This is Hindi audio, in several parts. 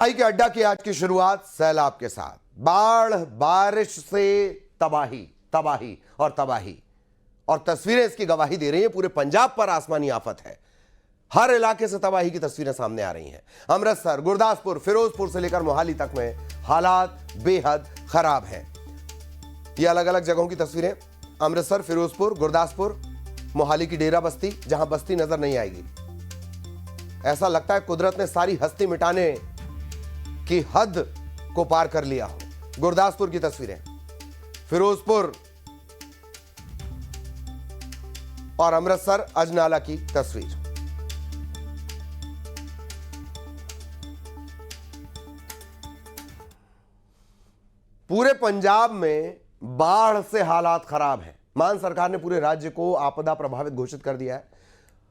आई के अड्डा की आज की शुरुआत सैलाब के साथ। बाढ़, बारिश से तबाही, तबाही और तबाही, और तस्वीरें इसकी गवाही दे रही हैं। पूरे पंजाब पर आसमानी आफत है। हर इलाके से तबाही की तस्वीरें सामने आ रही हैं। अमृतसर, गुरदासपुर, फिरोजपुर से लेकर मोहाली तक में हालात बेहद खराब हैं। ये अलग अलग जगहों की तस्वीरें। अमृतसर, फिरोजपुर, गुरदासपुर, मोहाली की डेरा बस्ती, जहां बस्ती नजर नहीं आएगी। ऐसा लगता है कुदरत ने सारी हस्ती मिटाने की हद को पार कर लिया हो। गुरदासपुर की तस्वीरें, फिरोजपुर और अमृतसर अजनाला की तस्वीर। पूरे पंजाब में बाढ़ से हालात खराब हैं। मान सरकार ने पूरे राज्य को आपदा प्रभावित घोषित कर दिया है।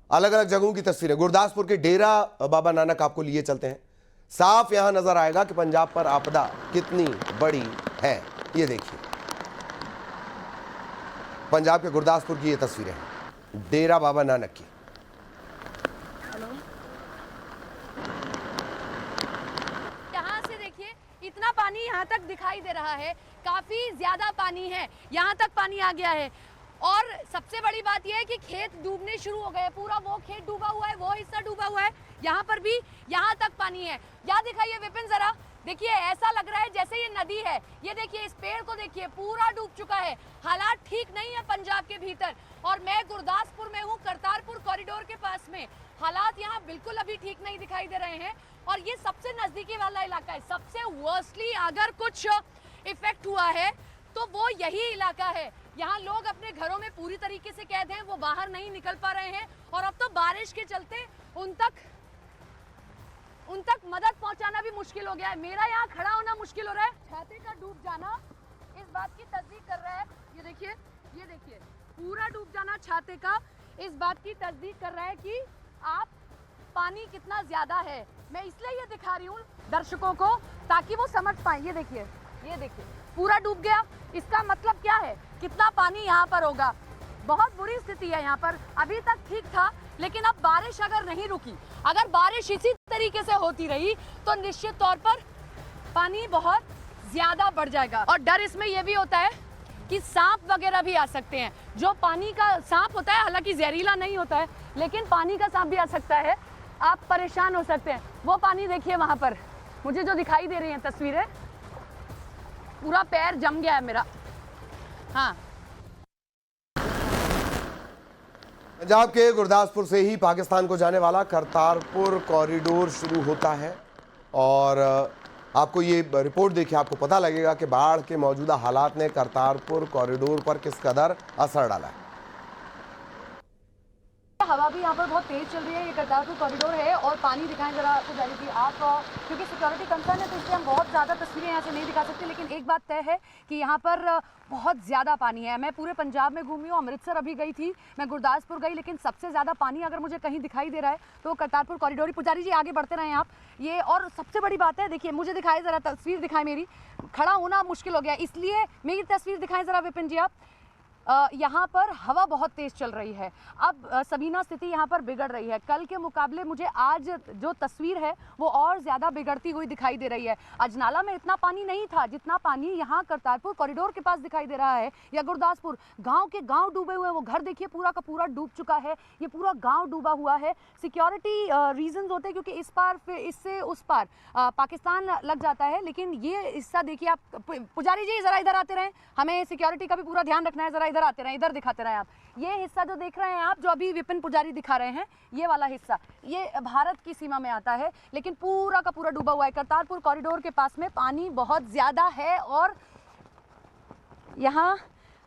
अलग अलग जगहों की तस्वीरें। गुरदासपुर के डेरा बाबा नानक आपको लिए चलते हैं। साफ यहां नजर आएगा कि पंजाब पर आपदा कितनी बड़ी है। ये देखिए, पंजाब के गुरदासपुर की ये तस्वीरें हैं, डेरा बाबा नानक की। यहाँ से देखिए, इतना पानी यहाँ तक दिखाई दे रहा है। काफी ज्यादा पानी है, यहाँ तक पानी आ गया है। और सबसे बड़ी बात यह है कि खेत डूबने शुरू हो गए। पूरा वो खेत डूबा हुआ है, वो हिस्सा डूबा हुआ है। यहाँ पर भी यहाँ तक पानी है। यहाँ दिखाइए विपिन जरा, देखिए ऐसा लग रहा है जैसे ये नदी है। ये देखिए, इस पेड़ को देखिए, पूरा डूब चुका है। हालात ठीक नहीं है पंजाब के भीतर। और मैं गुरदासपुर में हूँ, करतारपुर कॉरिडोर के पास में। हालात यहाँ बिल्कुल अभी ठीक नहीं दिखाई दे रहे हैं। और ये सबसे नजदीकी वाला इलाका है। सबसे वर्स्टली अगर कुछ इफेक्ट हुआ है तो वो यही इलाका है। यहाँ लोग अपने घरों में पूरी तरीके से कैद हैं, वो बाहर नहीं निकल पा रहे हैं। और अब तो बारिश के चलते उन तक मदद पहुंचाना भी मुश्किल हो गया है। मेरा यहाँ खड़ा होना मुश्किल हो रहा है। छाते का डूब जाना इस बात की तस्दीक कर रहा है। ये देखिए, पूरा डूब जाना छाते का इस बात की तस्दीक कर रहा है कि आप पानी कितना ज्यादा है। मैं इसलिए ये दिखा रही हूँ दर्शकों को, ताकि वो समझ पाए। ये देखिए, पूरा डूब गया। इसका मतलब क्या है, कितना पानी यहाँ पर होगा। बहुत बुरी स्थिति है यहाँ पर। अभी तक ठीक था, लेकिन अब बारिश अगर नहीं रुकी, अगर बारिश इसी तरीके से होती रही तो निश्चित तौर पर पानी बहुत ज्यादा बढ़ जाएगा। और डर इसमें यह भी होता है कि सांप वगैरह भी आ सकते हैं। जो पानी का सांप होता है, हालांकि जहरीला नहीं होता है, लेकिन पानी का सांप भी आ सकता है। आप परेशान हो सकते हैं। वो पानी देखिए वहां पर, मुझे जो दिखाई दे रही हैं तस्वीरें, पूरा पैर जम गया है मेरा। हाँ, पंजाब के गुरदासपुर से ही पाकिस्तान को जाने वाला करतारपुर कॉरिडोर शुरू होता है। और आपको ये रिपोर्ट देखिए, आपको पता लगेगा कि बाढ़ के मौजूदा हालात ने करतारपुर कॉरिडोर पर किस कदर असर डाला है। हवा भी यहाँ पर बहुत तेज चल रही है। ये करतारपुर कॉरिडोर है और पानी दिखाएं जरा आपको जाने की आप, क्योंकि सिक्योरिटी कंसर्न है तो इसलिए हम बहुत ज़्यादा तस्वीरें यहाँ से नहीं दिखा सकते। लेकिन एक बात तय है कि यहाँ पर बहुत ज़्यादा पानी है। मैं पूरे पंजाब में घूमी हूँ, अमृतसर अभी गई थी, मैं गुरदासपुर गई, लेकिन सबसे ज़्यादा पानी अगर मुझे कहीं दिखाई दे रहा है तो करतारपुर कॉरिडोर ही। पुजारी जी आगे बढ़ते रहें आप। ये और सबसे बड़ी बात है, देखिए मुझे दिखाए ज़रा, तस्वीर दिखाएं मेरी। खड़ा होना मुश्किल हो गया, इसलिए मेरी तस्वीर दिखाएं ज़रा विपिन जी आप। यहाँ पर हवा बहुत तेज चल रही है। अब सबीना स्थिति यहाँ पर बिगड़ रही है। कल के मुकाबले मुझे आज जो तस्वीर है वो और ज़्यादा बिगड़ती हुई दिखाई दे रही है। अजनाला में इतना पानी नहीं था जितना पानी यहाँ करतारपुर कॉरिडोर के पास दिखाई दे रहा है। या गुरदासपुर, गांव के गांव डूबे हुए हैं। वो घर देखिए पूरा का पूरा डूब चुका है। ये पूरा गांव डूबा हुआ है। सिक्योरिटी रीजंस होते हैं, क्योंकि इस पार फिर इससे उस पार पाकिस्तान लग जाता है। लेकिन ये हिस्सा देखिए आप, पुजारी जी ज़रा इधर आते रहें, हमें सिक्योरिटी का भी पूरा ध्यान रखना है। ज़रा इधर आते रहे, इधर दिखाते रहे आप। ये हिस्सा जो देख रहे हैं आप, जो अभी विपिन पुजारी दिखा रहे हैं, ये वाला हिस्सा ये भारत की सीमा में आता है, लेकिन पूरा का पूरा डूबा हुआ है। करतारपुर कॉरिडोर के पास में पानी बहुत ज्यादा है और यहाँ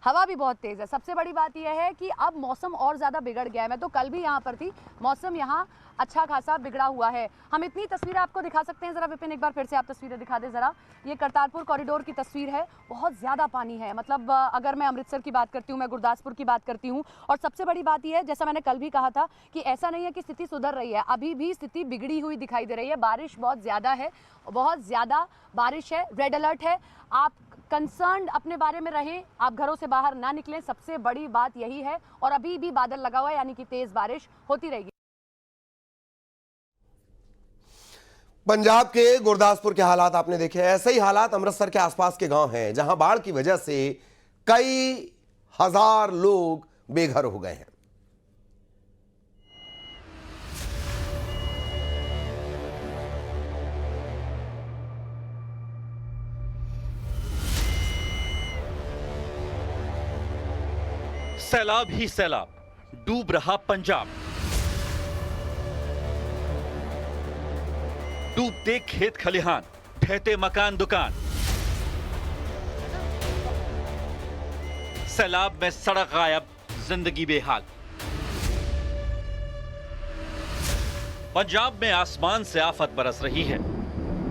हवा भी बहुत तेज है। सबसे बड़ी बात यह है कि अब मौसम और ज़्यादा बिगड़ गया है। मैं तो कल भी यहाँ पर थी, मौसम यहाँ अच्छा खासा बिगड़ा हुआ है। हम इतनी तस्वीरें आपको दिखा सकते हैं। ज़रा विपिन एक बार फिर से आप तस्वीरें दिखा दें ज़रा। ये करतारपुर कॉरिडोर की तस्वीर है। बहुत ज़्यादा पानी है। मतलब अगर मैं अमृतसर की बात करती हूँ, मैं गुरदासपुर की बात करती हूँ। और सबसे बड़ी बात यह है, जैसा मैंने कल भी कहा था, कि ऐसा नहीं है कि स्थिति सुधर रही है, अभी भी स्थिति बिगड़ी हुई दिखाई दे रही है। बारिश बहुत ज़्यादा है, बहुत ज़्यादा बारिश है। रेड अलर्ट है। आप कंसर्न अपने बारे में रहें, आप घरों से बाहर ना निकलें, सबसे बड़ी बात यही है। और अभी भी बादल लगा हुआ है, यानी कि तेज बारिश होती रहेगी। पंजाब के गुरदासपुर के हालात आपने देखे। ऐसे ही हालात अमृतसर के आसपास के गांव हैं जहां बाढ़ की वजह से कई हजार लोग बेघर हो गए हैं। सैलाब ही सैलाब, डूब रहा पंजाब। डूबते खेत खलिहान, ढहते मकान दुकान। सैलाब में सड़क गायब, जिंदगी बेहाल। पंजाब में आसमान से आफत बरस रही है।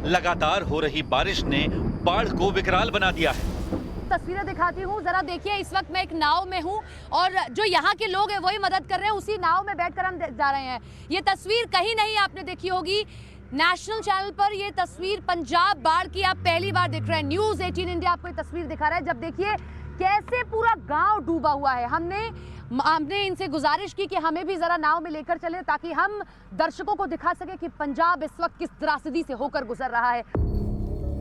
लगातार हो रही बारिश ने बाढ़ को विकराल बना दिया है। तस्वीरें दिखाती हूँ, जरा देखिए। इस वक्त मैं एक नाव में हूँ और जो यहाँ के लोग हैं वही मदद कर रहे हैं। उसी नाव में बैठकर हम जा रहे हैं। ये तस्वीर कहीं नहीं आपने देखी होगी। नेशनल चैनल पर ये तस्वीर पंजाब बाढ़ की आप पहली बार देख रहे हैं। न्यूज़ 18 इंडिया आपको ये तस्वीर दिखा रहा है। जब देखिए कैसे पूरा गांव डूबा हुआ है। हमने इनसे गुजारिश की कि हमें भी जरा नाव में लेकर चले ताकि हम दर्शकों को दिखा सके कि पंजाब इस वक्त किस त्रासदी से होकर गुजर रहा है।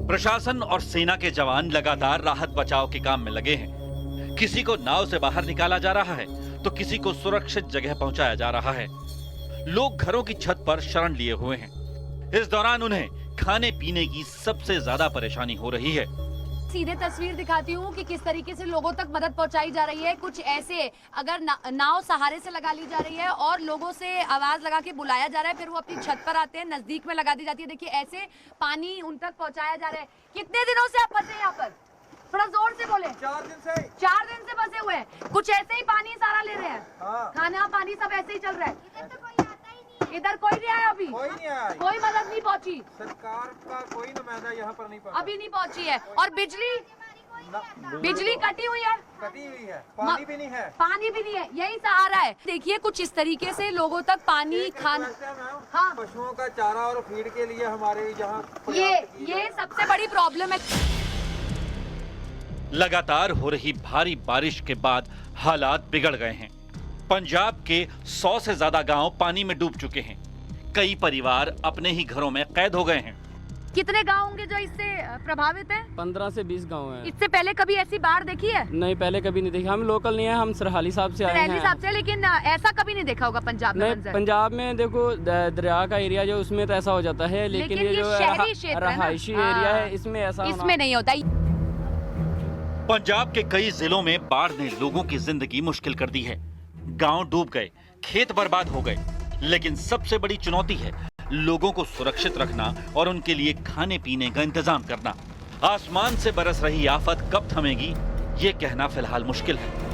प्रशासन और सेना के जवान लगातार राहत बचाव के काम में लगे हैं। किसी को नाव से बाहर निकाला जा रहा है तो किसी को सुरक्षित जगह पहुंचाया जा रहा है। लोग घरों की छत पर शरण लिए हुए हैं। इस दौरान उन्हें खाने पीने की सबसे ज्यादा परेशानी हो रही है। सीधे तस्वीर दिखाती हूँ कि किस तरीके से लोगों तक मदद पहुंचाई जा रही है। कुछ ऐसे अगर नाव सहारे से लगा ली जा रही है और लोगों से आवाज लगा के बुलाया जा रहा है, फिर वो अपनी छत पर आते हैं, नजदीक में लगा दी जाती है। देखिए ऐसे पानी उन तक पहुंचाया जा रहा है। कितने दिनों से आप फंसे यहाँ पर? थोड़ा जोर से बोले। 4 दिन से। 4 दिन से फंसे हुए हैं। कुछ ऐसे ही पानी सारा ले रहे हैं। हाँ। खाना पानी सब ऐसे ही चल रहा है। इधर कोई नहीं आया अभी? कोई नहीं आया। कोई मदद नहीं पहुंची? सरकार का कोई नुमाइंदा यहाँ पर नहीं पहुंचा। अभी नहीं पहुंची है। और बिजली कटी हुई है। कटी हुई है। पानी भी नहीं है। पानी भी नहीं है। यही सहारा है। देखिए कुछ इस तरीके से लोगों तक पानी खाना। हाँ। पशुओं का चारा और फीड के लिए हमारे यहाँ ये सबसे बड़ी प्रॉब्लम है। लगातार हो रही भारी बारिश के बाद हालात बिगड़ गए हैं। पंजाब के 100 से ज्यादा गांव पानी में डूब चुके हैं। कई परिवार अपने ही घरों में कैद हो गए हैं। कितने गांव होंगे जो इससे प्रभावित हैं? 15 से 20 गांव हैं। इससे पहले कभी ऐसी बाढ़ देखी है? नहीं, पहले कभी नहीं देखी। हम लोकल नहीं है, हम सरहाली साहब से आए हैं। सरहाली साहब से, लेकिन ऐसा कभी नहीं देखा होगा पंजाब में? नहीं, पंजाब में देखो दरिया का एरिया जो उसमें तो ऐसा हो जाता है, लेकिन ये जो शहरी क्षेत्र है, रहायशी एरिया है, इसमें ऐसा इसमें नहीं होता। पंजाब के कई जिलों में बाढ़ ने लोगों की जिंदगी मुश्किल कर दी है। गांव डूब गए, खेत बर्बाद हो गए, लेकिन सबसे बड़ी चुनौती है लोगों को सुरक्षित रखना और उनके लिए खाने पीने का इंतजाम करना। आसमान से बरस रही आफत कब थमेगी, ये कहना फिलहाल मुश्किल है।